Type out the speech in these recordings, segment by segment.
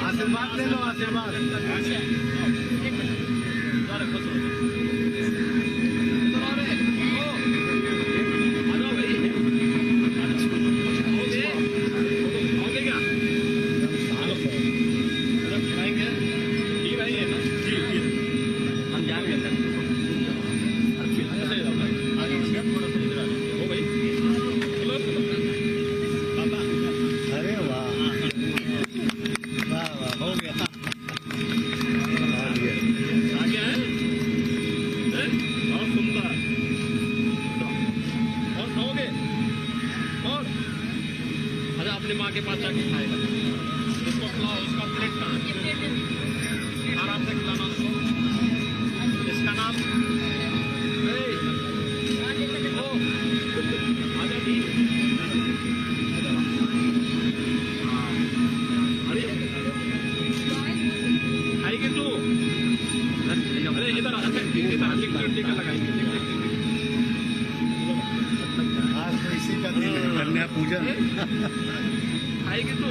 आशीर्वाद ले लो, आशीर्वाद। अरे वाह वाह वाह, हो गया। आगे है बहुत सुंदर। और खाओगे और अच्छा अपनी माँ के पास जाके खाएगा। इसको खिलाओ, इसका प्लेट कहाँ है? आराम से खिलाना उसको। इसका नाम आजा दी। अरे खाएगी तू? अरे इधर टिका लगाएंगे। आज तो इसी का दिन है, कन्या पूजन। खाएगी तू?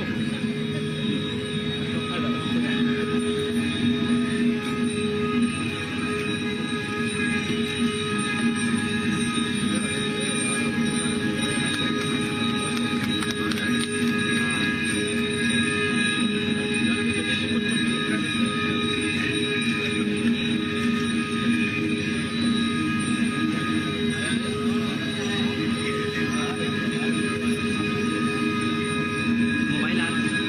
मोबाइल आ रहा है।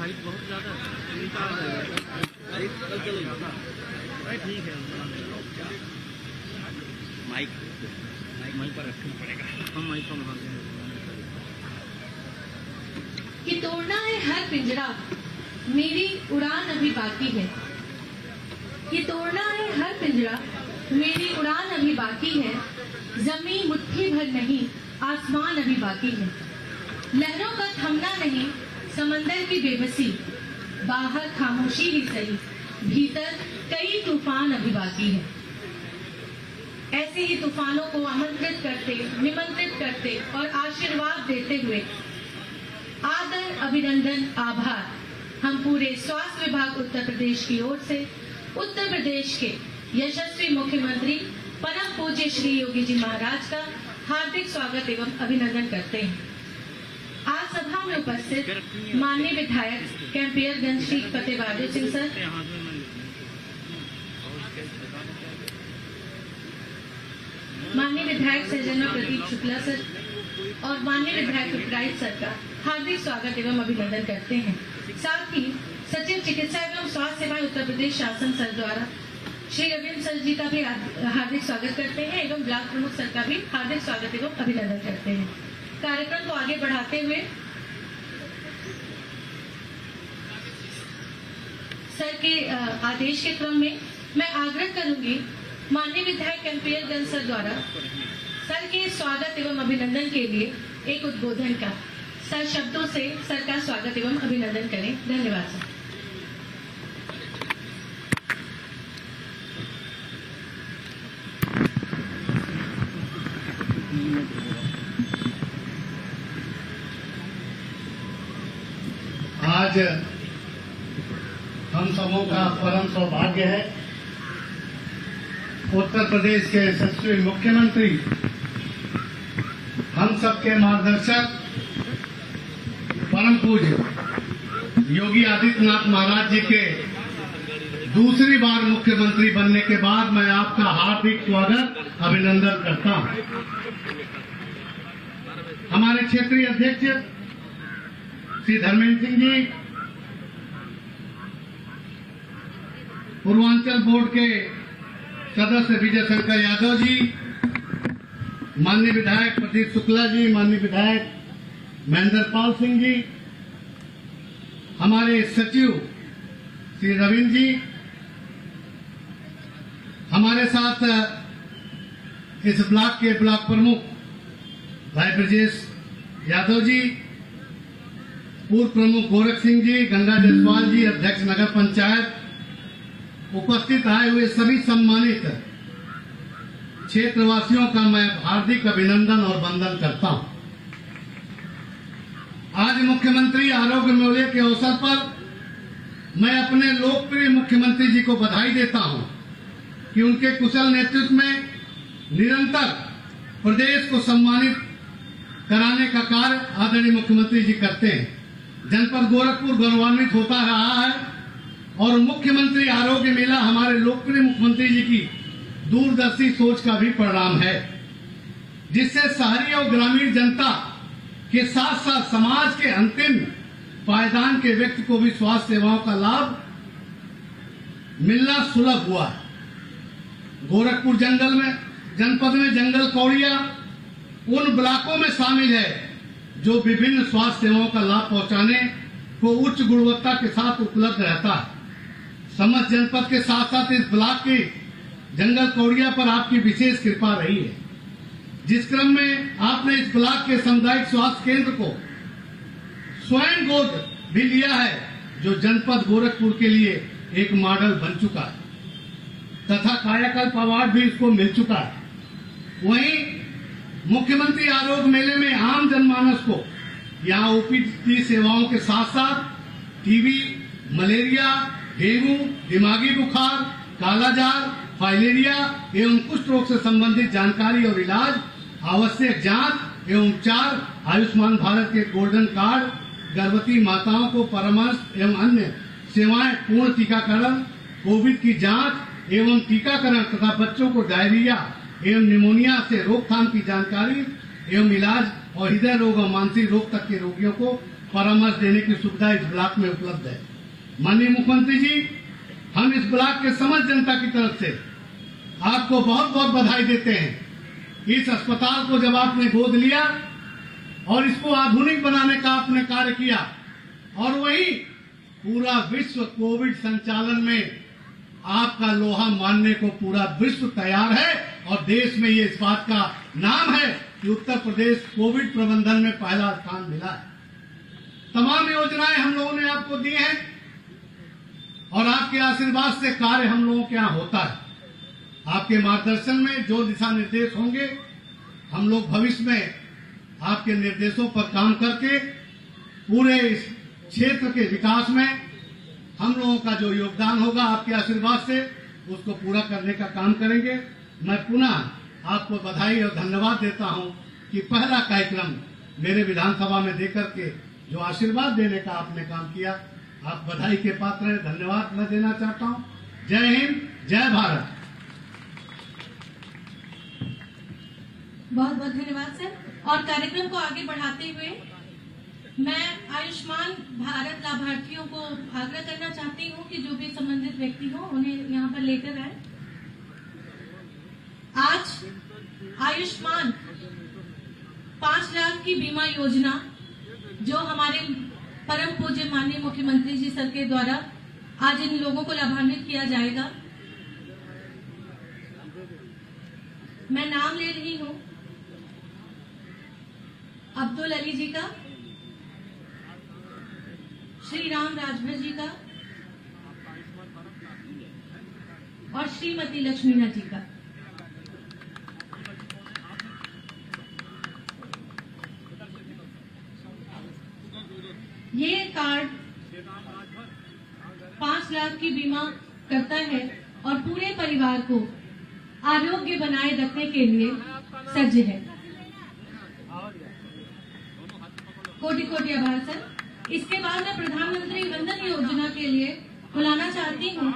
हाइट बहुत ज़्यादा नीचा है। ठीक है, माइक पर रखना पड़ेगा। हम माइक पर वहाँ कि तोड़ना है हर पिंजरा, मेरी उड़ान अभी बाकी है। कि तोड़ना है हर पिंजरा, मेरी उड़ान अभी बाकी है। जमीन मुट्ठी भर नहीं, आसमान अभी बाकी है। लहरों का थमना नहीं, समंदर की बेबसी। बाहर खामोशी ही सही, भीतर कई तूफान अभी बाकी है। ऐसे ही तूफानों को आमंत्रित करते, निमंत्रित करते और आशीर्वाद देते हुए आदर, अभिनंदन, आभार हम पूरे स्वास्थ्य विभाग उत्तर प्रदेश की ओर से उत्तर प्रदेश के यशस्वी मुख्यमंत्री परम पूज्य श्री योगी जी महाराज का हार्दिक स्वागत एवं अभिनंदन करते हैं। आज सभा में उपस्थित माननीय विधायक कैंपियरगंज श्री फतेहबहादुर सिंह सर, माननीय विधायक सहजना प्रदीप शुक्ला सर और माननीय विधायक पिपराइच सर का हार्दिक स्वागत एवं अभिनंदन करते हैं। साथ ही सचिव चिकित्सा एवं स्वास्थ्य सेवाएं उत्तर प्रदेश शासन सर द्वारा श्री रविंद्र सर जी का भी हार्दिक स्वागत करते हैं एवं ब्लॉक प्रमुख सर का भी हार्दिक स्वागत एवं अभिनंदन करते हैं। कार्यक्रम को आगे बढ़ाते हुए सर के आदेश के क्रम में मैं आग्रह करूंगी माननीय विधायक कैंपियरगंज सर द्वारा सर के स्वागत एवं अभिनंदन के लिए एक उद्बोधन का। सर शब्दों से सर का स्वागत एवं अभिनंदन करें। धन्यवाद सर। आज हम सबों का परम सौभाग्य है उत्तर प्रदेश के यशस्वी मुख्यमंत्री, हम सबके मार्गदर्शक परम पूज्य योगी आदित्यनाथ महाराज जी के दूसरी बार मुख्यमंत्री बनने के बाद मैं आपका हार्दिक स्वागत अभिनंदन करता हूं। हमारे क्षेत्रीय अध्यक्ष श्री धर्मेंद्र सिंह जी, पूर्वांचल बोर्ड के सदस्य विजय शंकर यादव जी, माननीय विधायक प्रदीप शुक्ला जी, माननीय विधायक महेंद्र पाल सिंह जी, हमारे सचिव श्री रविंद्र जी, हमारे साथ इस ब्लॉक के ब्लॉक प्रमुख भाई ब्रजेश यादव जी, पूर्व प्रमुख गोरख सिंह जी, गंगा जसवाल जी, अध्यक्ष नगर पंचायत, उपस्थित आए हुए सभी सम्मानित क्षेत्रवासियों का मैं हार्दिक अभिनंदन और वंदन करता हूं। आज मुख्यमंत्री आरोग्य मेले के अवसर पर मैं अपने लोकप्रिय मुख्यमंत्री जी को बधाई देता हूं कि उनके कुशल नेतृत्व में निरंतर प्रदेश को सम्मानित कराने का कार्य आदरणीय मुख्यमंत्री जी करते हैं। जनपद गोरखपुर गौरवान्वित होता रहा है और मुख्यमंत्री आरोग्य मेला हमारे लोकप्रिय मुख्यमंत्री जी की दूरदर्शी सोच का भी परिणाम है, जिससे शहरी और ग्रामीण जनता के साथ साथ समाज के अंतिम पायदान के व्यक्ति को भी स्वास्थ्य सेवाओं का लाभ मिलना सुलभ हुआ है। गोरखपुर जनपद में जंगल कौड़िया उन ब्लॉकों में शामिल है जो विभिन्न स्वास्थ्य सेवाओं का लाभ पहुंचाने को उच्च गुणवत्ता के साथ उपलब्ध रहता है। समस्त जनपद के साथ साथ इस ब्लॉक की जंगल कौड़िया पर आपकी विशेष कृपा रही है, जिस क्रम में आपने इस ब्लॉक के सामुदायिक स्वास्थ्य केंद्र को स्वयं गोद भी लिया है, जो जनपद गोरखपुर के लिए एक मॉडल बन चुका है तथा कायाकल्प अवार्ड भी इसको मिल चुका है। वहीं मुख्यमंत्री आरोग्य मेले में आम जनमानस को यहाँ ओपीडी सेवाओं के साथ साथ टीबी, मलेरिया, डेंगू, दिमागी बुखार, कालाजार, फाइलेरिया एवं कुष्ठ रोग से संबंधित जानकारी और इलाज, आवश्यक जांच एवं उपचार, आयुष्मान भारत के गोल्डन कार्ड, गर्भवती माताओं को परामर्श एवं अन्य सेवाएं, पूर्ण टीकाकरण, कोविड की जांच एवं टीकाकरण तथा बच्चों को डायरिया एवं निमोनिया से रोकथाम की जानकारी एवं इलाज और हृदय रोग और मानसिक रोग तक के रोगियों को परामर्श देने की सुविधा इस ब्लॉक में उपलब्ध है। माननीय मुख्यमंत्री जी, हम इस ब्लॉक के समस्त जनता की तरफ से आपको बहुत बहुत बधाई देते हैं। इस अस्पताल को जब आपने गोद लिया और इसको आधुनिक बनाने का आपने कार्य किया, और वहीं पूरा विश्व कोविड संचालन में आपका लोहा मानने को पूरा विश्व तैयार है, और देश में ये इस बात का नाम है कि उत्तर प्रदेश कोविड प्रबंधन में पहला स्थान मिला है। तमाम योजनाएं हम लोगों ने आपको दी हैं, और आपके आशीर्वाद से कार्य हम लोगों के यहाँ होता है। आपके मार्गदर्शन में जो दिशा निर्देश होंगे, हम लोग भविष्य में आपके निर्देशों पर काम करके पूरे इस क्षेत्र के विकास में हम लोगों का जो योगदान होगा आपके आशीर्वाद से, उसको पूरा करने का काम करेंगे। मैं पुनः आपको बधाई और धन्यवाद देता हूं कि पहला कार्यक्रम मेरे विधानसभा में देकर के जो आशीर्वाद देने का आपने काम किया, आप बधाई के पात्र हैं। धन्यवाद मैं देना चाहता हूं। जय हिंद, जय भारत। बहुत बहुत धन्यवाद सर। और कार्यक्रम को आगे बढ़ाते हुए मैं आयुष्मान भारत लाभार्थियों को आग्रह करना चाहती हूँ कि जो भी संबंधित व्यक्ति हो उन्हें यहाँ पर लेकर आए। आज आयुष्मान 5 लाख की बीमा योजना जो हमारे परम पूज्य माननीय मुख्यमंत्री जी सर के द्वारा आज इन लोगों को लाभान्वित किया जाएगा। मैं नाम ले रही हूँ अब्दुल अली जी का, श्री राम राजभर जी का और श्रीमती लक्ष्मीना जी का। ये कार्ड 5 लाख की बीमा करता है और पूरे परिवार को आरोग्य बनाए रखने के लिए सज्ज है। कोटि कोटि आभार सर। इसके बाद मैं प्रधानमंत्री वंदन योजना के लिए बुलाना चाहती हूँ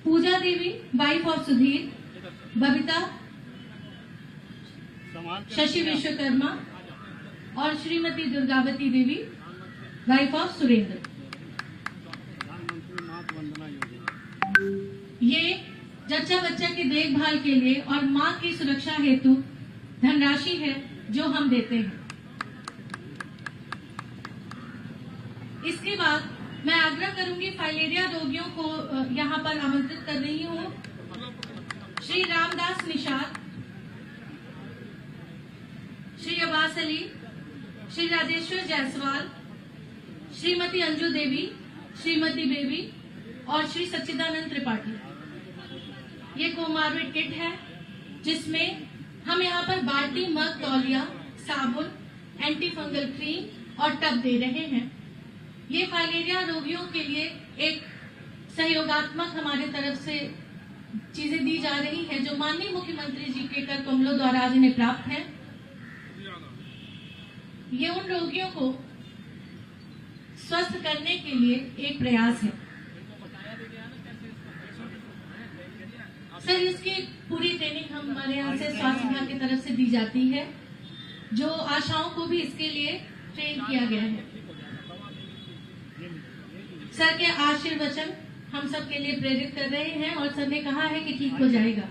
पूजा देवी, वाइफ ऑफ सुधीर, बबीता, शशि विश्वकर्मा और श्रीमती दुर्गावती देवी, वाइफ ऑफ सुरेंद्र। ये जच्चा बच्चा की देखभाल के लिए और मां की सुरक्षा हेतु धनराशि है जो हम देते हैं। इसके बाद मैं आग्रह करूंगी, फाइलेरिया रोगियों को यहाँ पर आमंत्रित कर रही हूँ। श्री रामदास निषाद, श्री अब्बास अली, श्री राजेश्वर जायसवाल, श्रीमती अंजू देवी, श्रीमती बेबी और श्री सच्चिदानंद त्रिपाठी। ये कोमार्बिड किट है जिसमें हम यहाँ पर बाल्टी, मग, तौलिया, साबुन, एंटी फंगल क्रीम और टब दे रहे हैं। ये फाइलेरिया रोगियों के लिए एक सहयोगात्मक हमारे तरफ से चीजें दी जा रही है जो माननीय मुख्यमंत्री जी के कर कमलों द्वारा आज इन्हें प्राप्त है। ये उन रोगियों को स्वस्थ करने के लिए एक प्रयास है। सर, इसकी पूरी ट्रेनिंग हमारे यहाँ से स्वास्थ्य विभाग की तरफ से दी जाती है, जो आशाओं को भी इसके लिए ट्रेन किया गया है। सर के आशीर्वचन हम सब के लिए प्रेरित कर रहे हैं और सर ने कहा है कि ठीक हो जाएगा।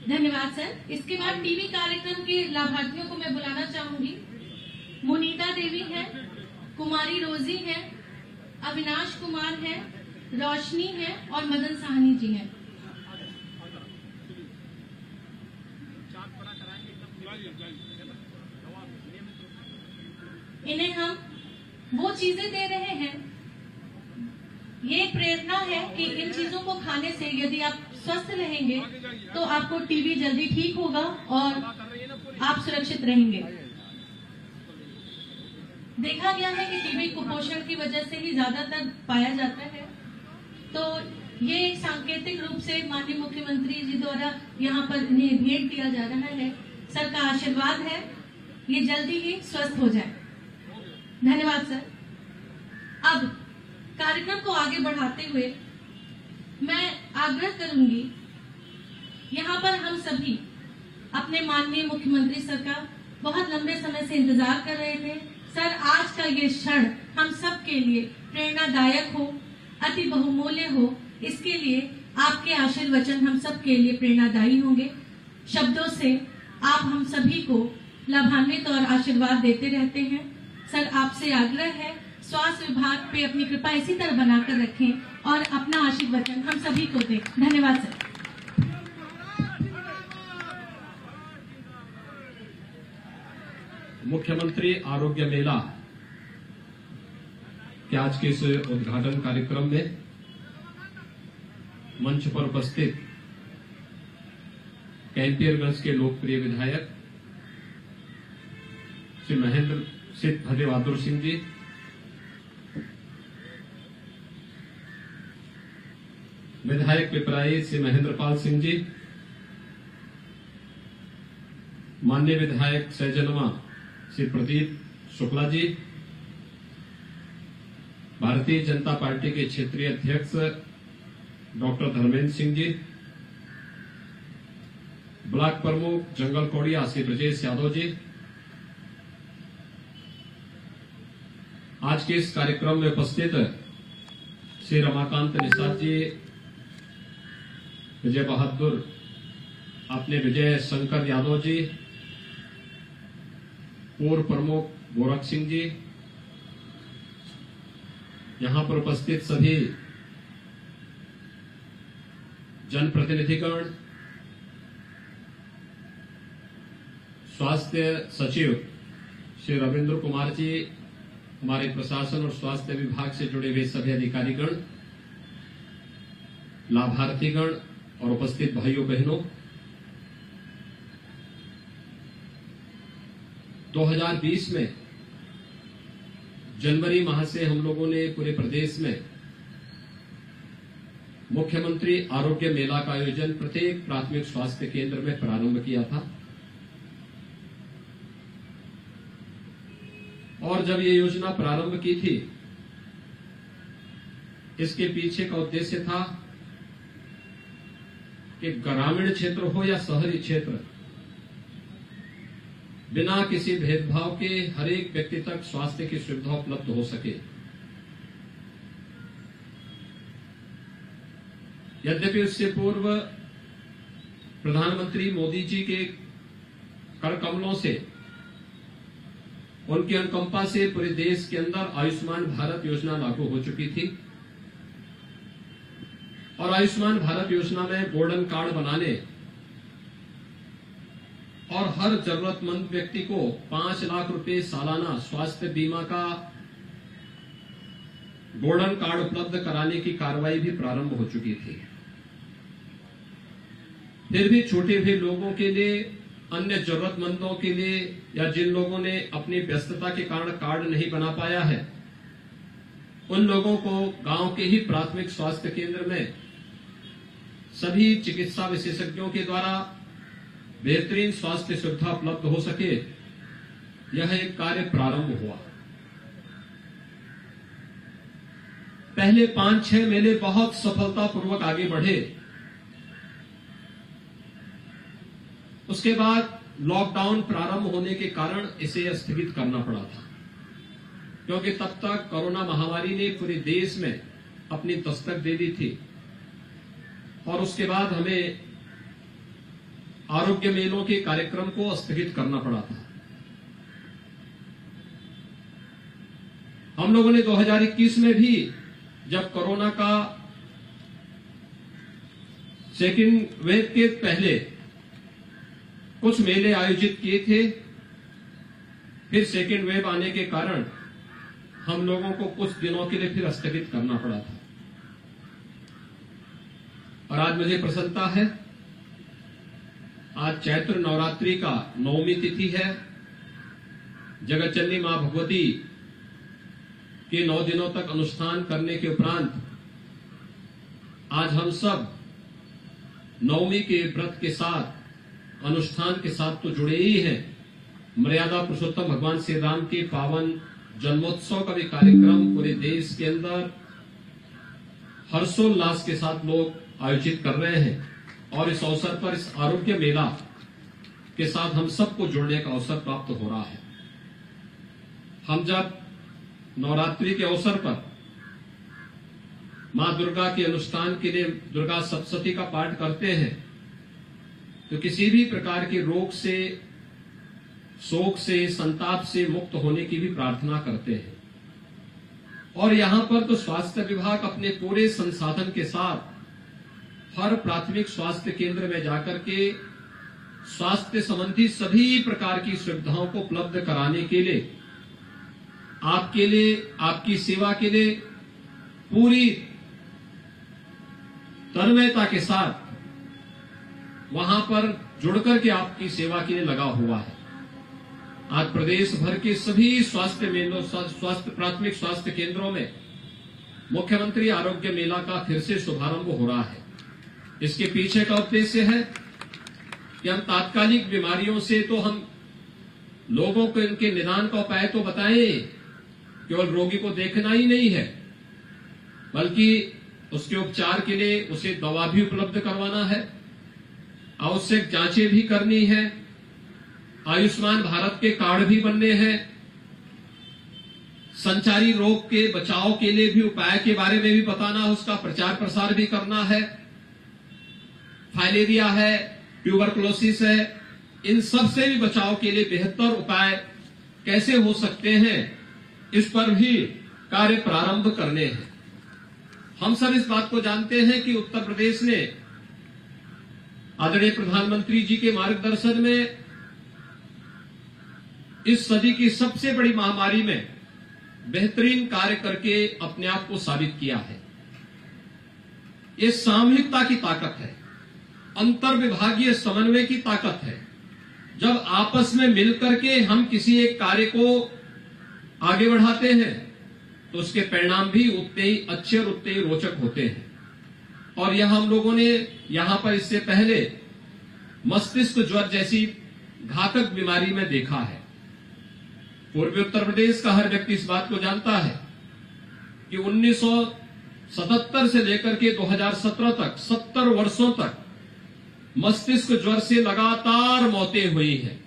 धन्यवाद सर। इसके बाद टीवी कार्यक्रम के लाभार्थियों को मैं बुलाना चाहूंगी। मुनीता देवी है, कुमारी रोजी है, अविनाश कुमार है, रोशनी है और मदन साहनी जी हैं। इन्हें हम वो चीजें दे रहे हैं, ये प्रेरणा है कि इन चीजों को खाने से यदि आप स्वस्थ रहेंगे तो आपको टीबी जल्दी ठीक होगा और आप सुरक्षित रहेंगे। देखा गया है कि टीबी कुपोषण की वजह से ही ज्यादातर पाया जाता है, तो ये एक सांकेतिक रूप से माननीय मुख्यमंत्री जी द्वारा यहाँ पर इन्हें भेंट दिया जा रहा है। सर का आशीर्वाद है ये जल्दी ही स्वस्थ हो जाए। धन्यवाद सर। अब कार्यक्रम को आगे बढ़ाते हुए मैं आग्रह करूंगी, यहाँ पर हम सभी अपने माननीय मुख्यमंत्री सर का बहुत लंबे समय से इंतजार कर रहे थे। सर, आज का ये क्षण हम सब के लिए प्रेरणादायक हो, अति बहुमूल्य हो, इसके लिए आपके आशीर्वचन हम सब के लिए प्रेरणादायी होंगे। शब्दों से आप हम सभी को लाभान्वित और आशीर्वाद देते रहते हैं। सर, आपसे आग्रह है, स्वास्थ्य विभाग पे अपनी कृपा इसी तरह बनाकर रखें और अपना आशीर्वचन हम सभी को दें। धन्यवाद सर। मुख्यमंत्री आरोग्य मेला के आज के इस उद्घाटन कार्यक्रम में मंच पर उपस्थित कैंपियरगंज के लोकप्रिय विधायक श्री महेंद्र सिंह फतेह बहादुर सिंह जी, विधायक पिपराई श्री महेंद्रपाल सिंह जी, माननीय विधायक सहजनवा श्री प्रदीप शुक्ला जी, भारतीय जनता पार्टी के क्षेत्रीय अध्यक्ष डॉक्टर धर्मेंद्र सिंह जी, ब्लॉक प्रमुख जंगल कोड़िया श्री ब्रजेश यादव जी, आज के इस कार्यक्रम में उपस्थित श्री रमाकांत निषाद जी, विजय बहादुर अपने विजय शंकर यादव जी, पूर्व प्रमुख गोरख सिंह जी, यहां पर उपस्थित सभी जनप्रतिनिधिगण, स्वास्थ्य सचिव श्री रविंद्र कुमार जी, हमारे प्रशासन और स्वास्थ्य विभाग से जुड़े हुए सभी अधिकारीगण, लाभार्थीगण और उपस्थित भाइयों बहनों, 2020 में जनवरी माह से हम लोगों ने पूरे प्रदेश में मुख्यमंत्री आरोग्य मेला का आयोजन प्रत्येक प्राथमिक स्वास्थ्य केंद्र में प्रारंभ किया था। और जब ये योजना प्रारंभ की थी, इसके पीछे का उद्देश्य था कि ग्रामीण क्षेत्र हो या शहरी क्षेत्र, बिना किसी भेदभाव के हर एक व्यक्ति तक स्वास्थ्य की सुविधा उपलब्ध हो सके। यद्यपि उससे पूर्व प्रधानमंत्री मोदी जी के कर कमलों से, उनकी अनुकंपा से पूरे देश के अंदर आयुष्मान भारत योजना लागू हो चुकी थी और आयुष्मान भारत योजना में गोल्डन कार्ड बनाने और हर जरूरतमंद व्यक्ति को 5 लाख रुपए सालाना स्वास्थ्य बीमा का गोल्डन कार्ड उपलब्ध कराने की कार्रवाई भी प्रारंभ हो चुकी थी। फिर भी छूटे हुए लोगों के लिए, अन्य जरूरतमंदों के लिए या जिन लोगों ने अपनी व्यस्तता के कारण कार्ड नहीं बना पाया है, उन लोगों को गांव के ही प्राथमिक स्वास्थ्य केंद्र में सभी चिकित्सा विशेषज्ञों के द्वारा बेहतरीन स्वास्थ्य सुविधा उपलब्ध हो सके, यह एक कार्य प्रारंभ हुआ। पहले 5-6 मेले बहुत सफलतापूर्वक आगे बढ़े। उसके बाद लॉकडाउन प्रारंभ होने के कारण इसे स्थगित करना पड़ा था, क्योंकि तब तक कोरोना महामारी ने पूरे देश में अपनी दस्तक दे दी थी और उसके बाद हमें आरोग्य मेलों के कार्यक्रम को स्थगित करना पड़ा था। हम लोगों ने 2021 में भी, जब कोरोना का सेकेंड वेव के पहले कुछ मेले आयोजित किए थे, फिर सेकेंड वेव आने के कारण हम लोगों को कुछ दिनों के लिए फिर स्थगित करना पड़ा था। और आज मुझे प्रसन्नता है, आज चैत्र नवरात्रि का 9वीं तिथि है। जगतजननी मां भगवती के 9 दिनों तक अनुष्ठान करने के उपरांत आज हम सब 9वीं के व्रत के साथ, अनुष्ठान के साथ तो जुड़े ही हैं। मर्यादा पुरुषोत्तम भगवान श्री राम के पावन जन्मोत्सव का भी कार्यक्रम पूरे देश के अंदर हर्षोल्लास के साथ लोग आयोजित कर रहे हैं और इस अवसर पर इस आरोग्य मेला के साथ हम सबको जुड़ने का अवसर प्राप्त हो रहा है। हम जब नवरात्रि के अवसर पर मां दुर्गा के अनुष्ठान के लिए दुर्गा सप्तशती का पाठ करते हैं तो किसी भी प्रकार के रोग से, शोक से, संताप से मुक्त होने की भी प्रार्थना करते हैं। और यहां पर तो स्वास्थ्य विभाग अपने पूरे संसाधन के साथ हर प्राथमिक स्वास्थ्य केंद्र में जाकर के स्वास्थ्य संबंधी सभी प्रकार की सुविधाओं को उपलब्ध कराने के लिए, आपके लिए, आपकी सेवा के लिए पूरी तन्मयता के साथ वहां पर जुड़कर के आपकी सेवा के लिए लगा हुआ है। आज प्रदेश भर के सभी प्राथमिक स्वास्थ्य केंद्रों में मुख्यमंत्री आरोग्य मेला का फिर से शुभारंभ हो रहा है। इसके पीछे का उद्देश्य है कि हम तात्कालिक बीमारियों से तो हम लोगों को इनके निदान का उपाय तो बताएं, केवल रोगी को देखना ही नहीं है, बल्कि उसके उपचार के लिए उसे दवा भी उपलब्ध करवाना है, आवश्यक जांचें भी करनी है, आयुष्मान भारत के कार्ड भी बनने हैं, संचारी रोग के बचाव के लिए भी उपाय के बारे में भी बताना, उसका प्रचार प्रसार भी करना है, फाइलेरिया है, ट्यूबरकुलोसिस है, इन सब से भी बचाव के लिए बेहतर उपाय कैसे हो सकते हैं, इस पर भी कार्य प्रारंभ करने हैं। हम सब इस बात को जानते हैं कि उत्तर प्रदेश ने आदरणीय प्रधानमंत्री जी के मार्गदर्शन में इस सदी की सबसे बड़ी महामारी में बेहतरीन कार्य करके अपने आप को साबित किया है। ये सामूहिकता की ताकत है, अंतर विभागीय समन्वय की ताकत है। जब आपस में मिलकर के हम किसी एक कार्य को आगे बढ़ाते हैं तो उसके परिणाम भी उतने ही अच्छे और उतने ही रोचक होते हैं। और यह हम लोगों ने यहां पर इससे पहले मस्तिष्क ज्वर जैसी घातक बीमारी में देखा है। पूर्वी उत्तर प्रदेश का हर व्यक्ति इस बात को जानता है कि 1977 से लेकर के 2017 तक 70 वर्षों तक मस्तिष्क ज्वर से लगातार मौतें हुई हैं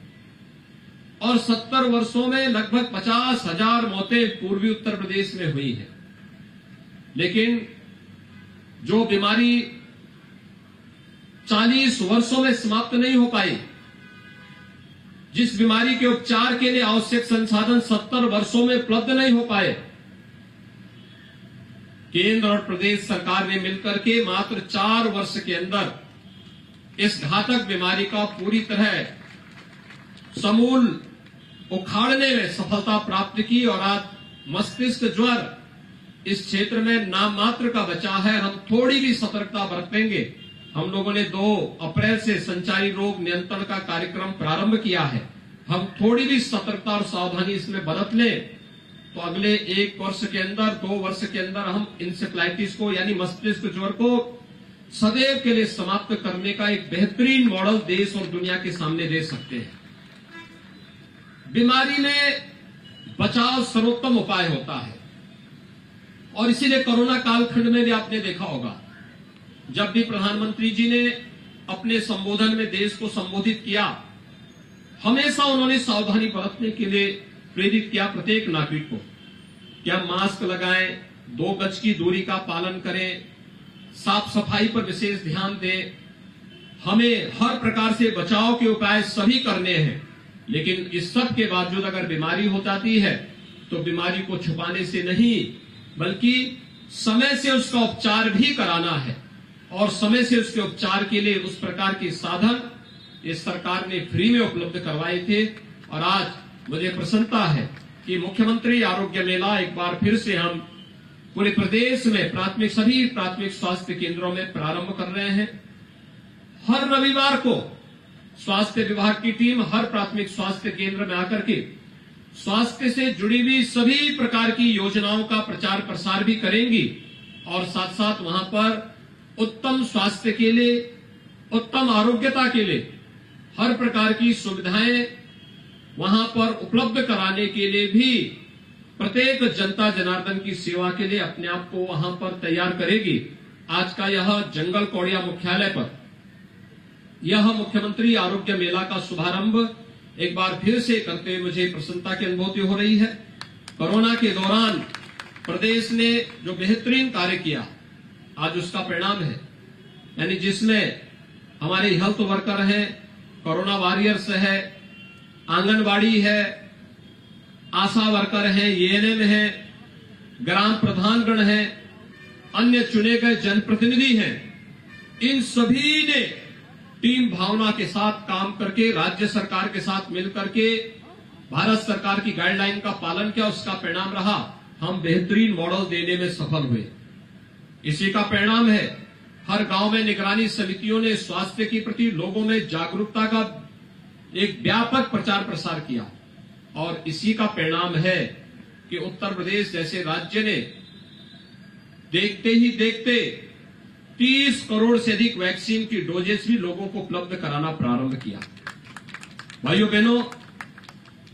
और 70 वर्षों में लगभग 50,000 मौतें पूर्वी उत्तर प्रदेश में हुई हैं। लेकिन जो बीमारी 40 वर्षों में समाप्त नहीं हो पाई, जिस बीमारी के उपचार के लिए आवश्यक संसाधन 70 वर्षों में उपलब्ध नहीं हो पाए, केंद्र और प्रदेश सरकार ने मिलकर के मात्र 4 वर्ष के अंदर इस घातक बीमारी का पूरी तरह समूल उखाड़ने में सफलता प्राप्त की और आज मस्तिष्क ज्वर इस क्षेत्र में नाम मात्र का बचा है। हम थोड़ी भी सतर्कता बरतेंगे। हम लोगों ने 2 अप्रैल से संचारी रोग नियंत्रण का कार्यक्रम प्रारंभ किया है। हम थोड़ी भी सतर्कता और सावधानी इसमें बरत लें तो अगले 1 वर्ष के अंदर, 2 वर्ष के अंदर हम इंसेफ्लाइटिस को यानी मस्तिष्क ज्वर को सदैव के लिए समाप्त करने का एक बेहतरीन मॉडल देश और दुनिया के सामने दे सकते हैं। बीमारी में बचाव सर्वोत्तम उपाय होता है और इसीलिए कोरोना कालखंड में भी आपने देखा होगा, जब भी प्रधानमंत्री जी ने अपने संबोधन में देश को संबोधित किया, हमेशा उन्होंने सावधानी बरतने के लिए प्रेरित किया प्रत्येक नागरिक को कि हम मास्क लगाएं, 2 गज की दूरी का पालन करें, साफ सफाई पर विशेष ध्यान दें। हमें हर प्रकार से बचाव के उपाय सभी करने हैं, लेकिन इस सब के बावजूद अगर बीमारी हो जाती है तो बीमारी को छुपाने से नहीं बल्कि समय से उसका उपचार भी कराना है और समय से उसके उपचार के लिए उस प्रकार के साधन इस सरकार ने फ्री में उपलब्ध करवाए थे। और आज मुझे प्रसन्नता है कि मुख्यमंत्री आरोग्य मेला एक बार फिर से हम पूरे प्रदेश में सभी प्राथमिक स्वास्थ्य केंद्रों में प्रारंभ कर रहे हैं। हर रविवार को स्वास्थ्य विभाग की टीम हर प्राथमिक स्वास्थ्य केंद्र में आकर के स्वास्थ्य से जुड़ी हुई सभी प्रकार की योजनाओं का प्रचार प्रसार भी करेंगी और साथ साथ वहां पर उत्तम स्वास्थ्य के लिए, उत्तम आरोग्यता के लिए हर प्रकार की सुविधाएं वहां पर उपलब्ध कराने के लिए भी प्रत्येक जनता जनार्दन की सेवा के लिए अपने आप को वहां पर तैयार करेगी। आज का यह जंगल कौड़िया मुख्यालय पर यह मुख्यमंत्री आरोग्य मेला का शुभारंभ एक बार फिर से करते हुए मुझे प्रसन्नता की अनुभूति हो रही है। कोरोना के दौरान प्रदेश ने जो बेहतरीन कार्य किया, आज उसका परिणाम है। यानी जिसमें हमारे हेल्थ वर्कर हैं, कोरोना वॉरियर्स है, आंगनबाड़ी है, आशा वर्कर हैं, एएनएम हैं, ग्राम प्रधानगण हैं, अन्य चुने गए जनप्रतिनिधि हैं, इन सभी ने टीम भावना के साथ काम करके राज्य सरकार के साथ मिलकर के भारत सरकार की गाइडलाइन का पालन किया। उसका परिणाम रहा हम बेहतरीन मॉडल देने में सफल हुए। इसी का परिणाम है हर गांव में निगरानी समितियों ने स्वास्थ्य के प्रति लोगों में जागरूकता का एक व्यापक प्रचार प्रसार किया और इसी का परिणाम है कि उत्तर प्रदेश जैसे राज्य ने देखते ही देखते 30 करोड़ से अधिक वैक्सीन की डोजेस भी लोगों को उपलब्ध कराना प्रारंभ किया। भाइयों बहनों,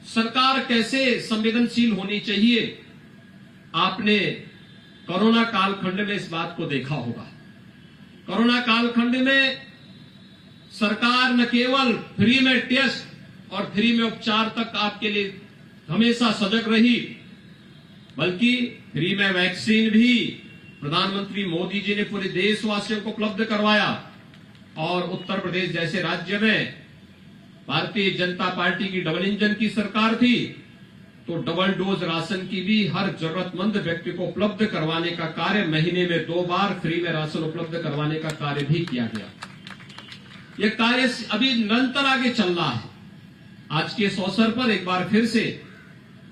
सरकार कैसे संवेदनशील होनी चाहिए, आपने कोरोना कालखंड में इस बात को देखा होगा। कोरोना कालखंड में सरकार न केवल फ्री में टेस्ट और फ्री में उपचार तक आपके लिए हमेशा सजग रही, बल्कि फ्री में वैक्सीन भी प्रधानमंत्री मोदी जी ने पूरे देशवासियों को उपलब्ध करवाया। और उत्तर प्रदेश जैसे राज्य में भारतीय जनता पार्टी की डबल इंजन की सरकार थी, तो डबल डोज राशन की भी हर जरूरतमंद व्यक्ति को उपलब्ध करवाने का कार्य, महीने में 2 बार फ्री में राशन उपलब्ध करवाने का कार्य भी किया गया। यह कार्य अभी निरंतर आगे चल रहा है। आज के इस अवसर पर एक बार फिर से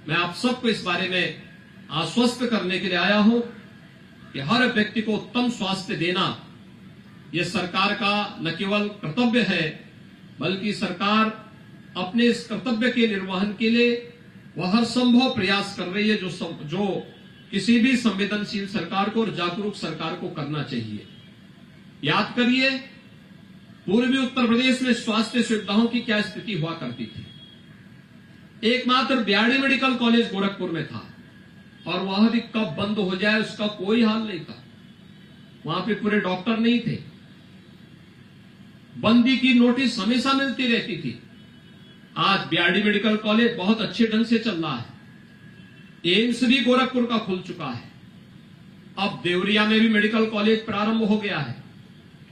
मैं आप सबको इस बारे में आश्वस्त करने के लिए आया हूं कि हर व्यक्ति को उत्तम स्वास्थ्य देना यह सरकार का न केवल कर्तव्य है, बल्कि सरकार अपने इस कर्तव्य के निर्वहन के लिए वह हर संभव प्रयास कर रही है जो किसी भी संवेदनशील सरकार को और जागरूक सरकार को करना चाहिए। याद करिए, पूर्वी उत्तर प्रदेश में स्वास्थ्य सुविधाओं की क्या स्थिति हुआ करती थी। एकमात्र बीआरडी मेडिकल कॉलेज गोरखपुर में था और वह भी कब बंद हो जाए उसका कोई हाल नहीं था। वहां पे पूरे डॉक्टर नहीं थे। बंदी की नोटिस हमेशा मिलती रहती थी। आज बीआरडी मेडिकल कॉलेज बहुत अच्छे ढंग से चल रहा है। एम्स भी गोरखपुर का खुल चुका है। अब देवरिया में भी मेडिकल कॉलेज प्रारंभ हो गया है।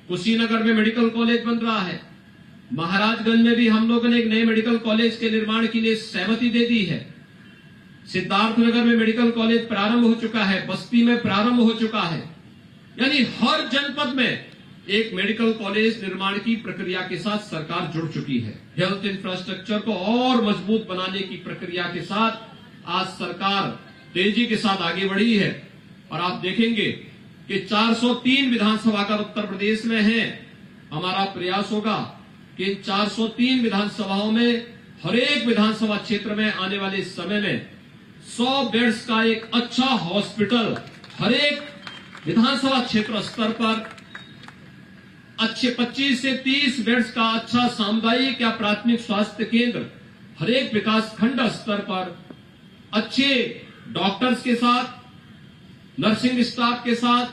कुशीनगर में मेडिकल कॉलेज बन रहा है। महाराजगंज में भी हम लोगों ने एक नए मेडिकल कॉलेज के निर्माण के लिए सहमति दे दी है। सिद्धार्थनगर में मेडिकल कॉलेज प्रारंभ हो चुका है। बस्ती में प्रारंभ हो चुका है। यानी हर जनपद में एक मेडिकल कॉलेज निर्माण की प्रक्रिया के साथ सरकार जुड़ चुकी है। हेल्थ इंफ्रास्ट्रक्चर को और मजबूत बनाने की प्रक्रिया के साथ आज सरकार तेजी के साथ आगे बढ़ी है। और आप देखेंगे कि 403 विधानसभा का उत्तर प्रदेश में है। हमारा प्रयास होगा कि इन 403 विधानसभाओं में हर एक विधानसभा क्षेत्र में आने वाले समय में 100 बेड्स का एक अच्छा हॉस्पिटल हर एक विधानसभा क्षेत्र स्तर पर, अच्छे 25 से 30 बेड्स का अच्छा सामुदायिक या प्राथमिक स्वास्थ्य केंद्र हर एक विकास खंड स्तर पर, अच्छे डॉक्टर्स के साथ, नर्सिंग स्टाफ के साथ,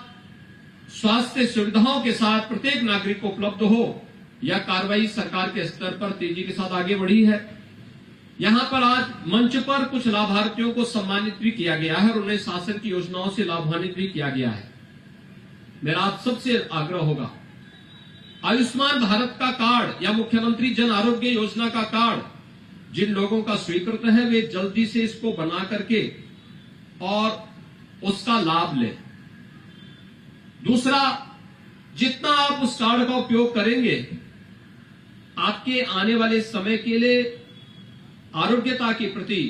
स्वास्थ्य सुविधाओं के साथ प्रत्येक नागरिक को उपलब्ध हो। यह कार्रवाई सरकार के स्तर पर तेजी के साथ आगे बढ़ी है। यहां पर आज मंच पर कुछ लाभार्थियों को सम्मानित भी किया गया है और उन्हें शासन की योजनाओं से लाभान्वित भी किया गया है। मेरा आप सबसे आग्रह होगा, आयुष्मान भारत का कार्ड या मुख्यमंत्री जन आरोग्य योजना का कार्ड जिन लोगों का स्वीकृत है वे जल्दी से इसको बना करके और उसका लाभ लें। दूसरा, जितना आप उस कार्ड का उपयोग करेंगे, आपके आने वाले समय के लिए आरोग्यता के प्रति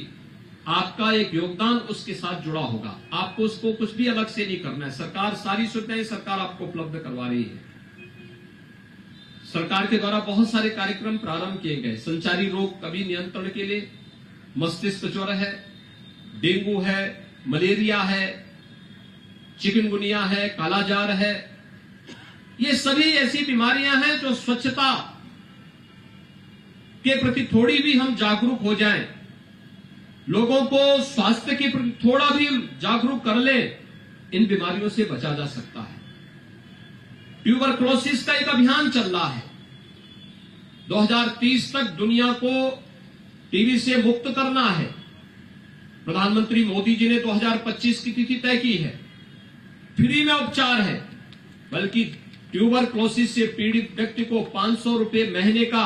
आपका एक योगदान उसके साथ जुड़ा होगा। आपको उसको कुछ भी अलग से नहीं करना है। सरकार सारी सुविधाएं सरकार आपको उपलब्ध करवा रही है। सरकार के द्वारा बहुत सारे कार्यक्रम प्रारंभ किए गए। संचारी रोग कभी नियंत्रण के लिए मस्तिष्क ज्वर है, डेंगू है, मलेरिया है, चिकनगुनिया है, कालाजार है। ये सभी ऐसी बीमारियां हैं जो स्वच्छता के प्रति थोड़ी भी हम जागरूक हो जाएं, लोगों को स्वास्थ्य के प्रति थोड़ा भी जागरूक कर ले, इन बीमारियों से बचा जा सकता है। ट्यूबरक्लोसिस का एक अभियान चल रहा है। 2030 तक दुनिया को टीबी से मुक्त करना है। प्रधानमंत्री मोदी जी ने 2025 की तिथि तय की है। फ्री में उपचार है, बल्कि ट्यूबरक्लोसिस से पीड़ित व्यक्ति को 500 रुपए महीने का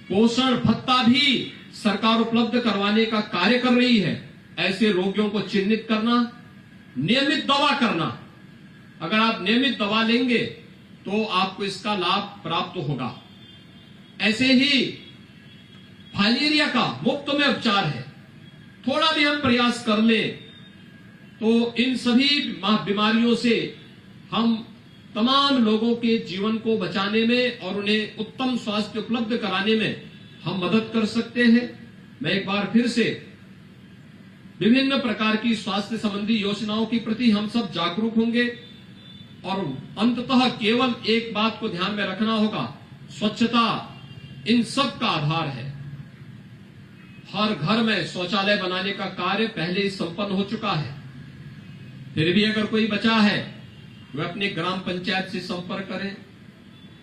पोषण भत्ता भी सरकार उपलब्ध करवाने का कार्य कर रही है। ऐसे रोगियों को चिन्हित करना, नियमित दवा करना। अगर आप नियमित दवा लेंगे तो आपको इसका लाभ प्राप्त होगा। ऐसे ही फाइलेरिया का मुफ्त में उपचार है। थोड़ा भी हम प्रयास कर लें तो इन सभी बीमारियों से हम तमाम लोगों के जीवन को बचाने में और उन्हें उत्तम स्वास्थ्य उपलब्ध कराने में हम मदद कर सकते हैं। मैं एक बार फिर से विभिन्न प्रकार की स्वास्थ्य संबंधी योजनाओं के प्रति हम सब जागरूक होंगे और अंततः केवल एक बात को ध्यान में रखना होगा, स्वच्छता इन सब का आधार है। हर घर में शौचालय बनाने का कार्य पहले ही संपन्न हो चुका है। फिर भी अगर कोई बचा है वे अपने ग्राम पंचायत से संपर्क करें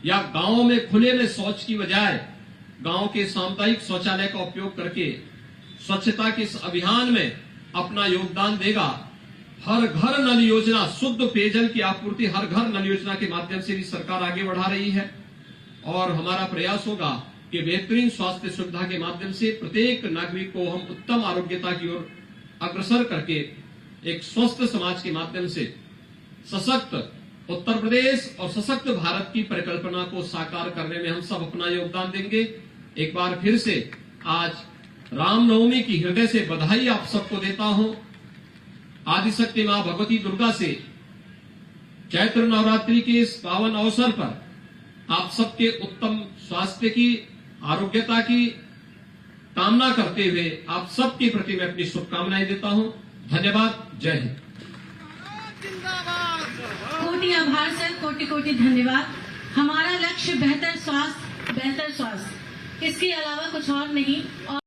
या गांव में खुले में शौच की बजाय गांव के सामुदायिक शौचालय का उपयोग करके स्वच्छता के इस अभियान में अपना योगदान देगा। हर घर नल योजना, शुद्ध पेयजल की आपूर्ति हर घर नल योजना के माध्यम से भी सरकार आगे बढ़ा रही है और हमारा प्रयास होगा कि बेहतरीन स्वास्थ्य सुविधा के माध्यम से प्रत्येक नागरिक को हम उत्तम आरोग्यता की ओर अग्रसर करके एक स्वस्थ समाज के माध्यम से सशक्त उत्तर प्रदेश और सशक्त भारत की परिकल्पना को साकार करने में हम सब अपना योगदान देंगे। एक बार फिर से आज रामनवमी की हृदय से बधाई आप सबको देता हूं। आदिशक्ति मां भगवती दुर्गा से चैत्र नवरात्रि के इस पावन अवसर पर आप सबके उत्तम स्वास्थ्य की, आरोग्यता की कामना करते हुए आप सबके प्रति मैं अपनी शुभकामनाएं देता हूं। धन्यवाद। जय हिंद। कोटि आभार सर, कोटि कोटि धन्यवाद। हमारा लक्ष्य बेहतर स्वास्थ्य, इसके अलावा कुछ और नहीं।